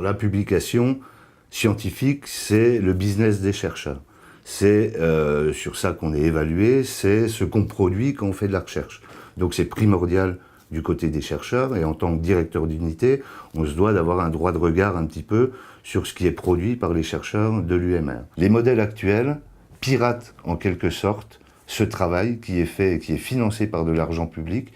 la publication scientifique, c'est le business des chercheurs. C'est sur ça qu'on est évalué, c'est ce qu'on produit quand on fait de la recherche. Donc c'est primordial du côté des chercheurs, et en tant que directeur d'unité, on se doit d'avoir un droit de regard un petit peu sur ce qui est produit par les chercheurs de l'UMR. Les modèles actuels piratent en quelque sorte ce travail qui est fait et qui est financé par de l'argent public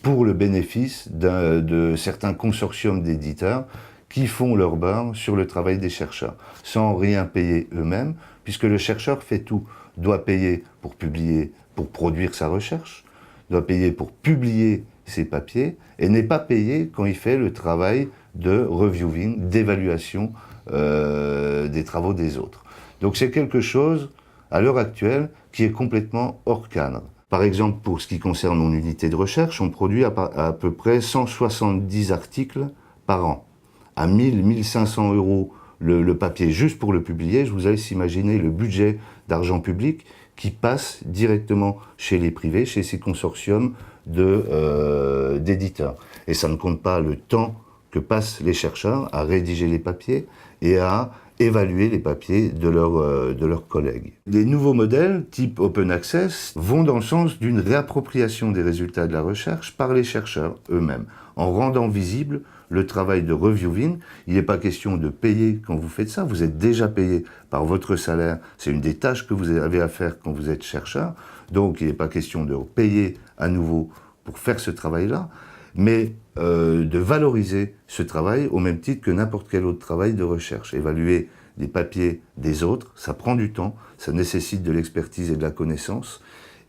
pour le bénéfice de certains consortiums d'éditeurs qui font leur beurre sur le travail des chercheurs, sans rien payer eux-mêmes, puisque le chercheur fait tout, doit payer pour publier, pour produire sa recherche, doit payer pour publier ses papiers, et n'est pas payé quand il fait le travail de reviewing, d'évaluation des travaux des autres. Donc c'est quelque chose, à l'heure actuelle, qui est complètement hors cadre. Par exemple, pour ce qui concerne mon unité de recherche, on produit à peu près 170 articles par an. À 1 500 € le papier juste pour le publier, je vous laisse imaginer le budget d'argent public qui passe directement chez les privés, chez ces consortiums d'éditeurs. Et ça ne compte pas le temps que passent les chercheurs à rédiger les papiers et à évaluer les papiers de leurs collègues. Les nouveaux modèles, type Open Access, vont dans le sens d'une réappropriation des résultats de la recherche par les chercheurs eux-mêmes, en rendant visible le travail de reviewing. Il n'est pas question de payer quand vous faites ça, vous êtes déjà payé par votre salaire, c'est une des tâches que vous avez à faire quand vous êtes chercheur, donc il n'est pas question de payer à nouveau pour faire ce travail-là, mais de valoriser ce travail au même titre que n'importe quel autre travail de recherche. Évaluer les papiers des autres, ça prend du temps, ça nécessite de l'expertise et de la connaissance,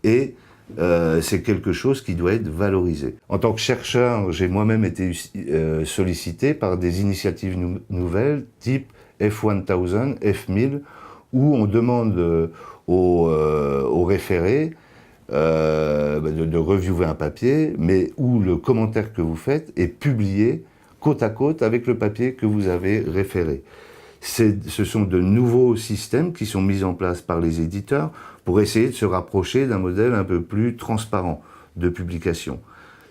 et c'est quelque chose qui doit être valorisé. En tant que chercheur, j'ai moi-même été sollicité par des initiatives nouvelles, type F1000, F1000, où on demande aux référés de reviewer un papier, mais où le commentaire que vous faites est publié côte à côte avec le papier que vous avez référé. Ce sont de nouveaux systèmes qui sont mis en place par les éditeurs pour essayer de se rapprocher d'un modèle un peu plus transparent de publication.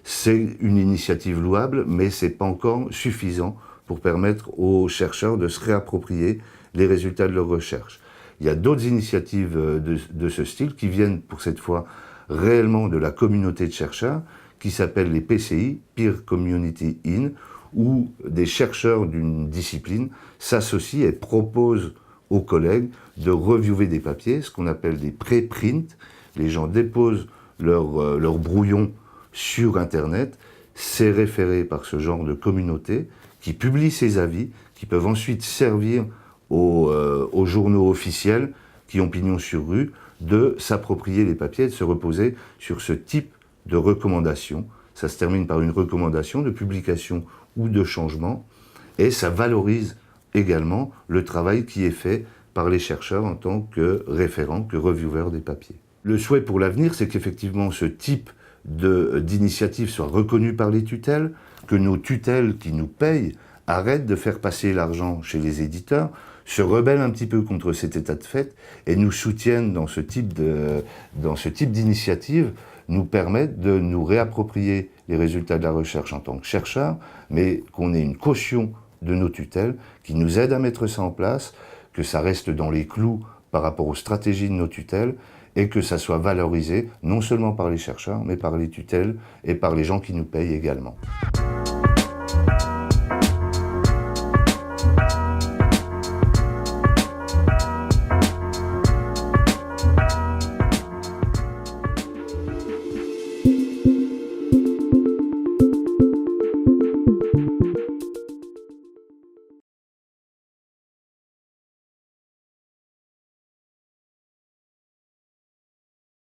C'est une initiative louable, mais ce n'est pas encore suffisant pour permettre aux chercheurs de se réapproprier les résultats de leurs recherches. Il y a d'autres initiatives de ce style qui viennent pour cette fois réellement de la communauté de chercheurs, qui s'appellent les PCI, Peer Community In, où des chercheurs d'une discipline s'associent et proposent aux collègues de reviewer des papiers, ce qu'on appelle des pré-prints. Les gens déposent leur brouillon sur Internet, c'est référé par ce genre de communauté qui publie ses avis, qui peuvent ensuite servir aux journaux officiels qui ont pignon sur rue de s'approprier les papiers et de se reposer sur ce type de recommandation. Ça se termine par une recommandation de publication ou de changement, et ça valorise également le travail qui est fait par les chercheurs en tant que référents, que reviewers des papiers. Le souhait pour l'avenir, c'est qu'effectivement ce type d'initiative soit reconnu par les tutelles, que nos tutelles qui nous payent arrêtent de faire passer l'argent chez les éditeurs, se rebellent un petit peu contre cet état de fait et nous soutiennent dans ce type d'initiative, nous permettent de nous réapproprier les résultats de la recherche en tant que chercheurs, mais qu'on ait une caution de nos tutelles qui nous aide à mettre ça en place, que ça reste dans les clous par rapport aux stratégies de nos tutelles et que ça soit valorisé non seulement par les chercheurs, mais par les tutelles et par les gens qui nous payent également.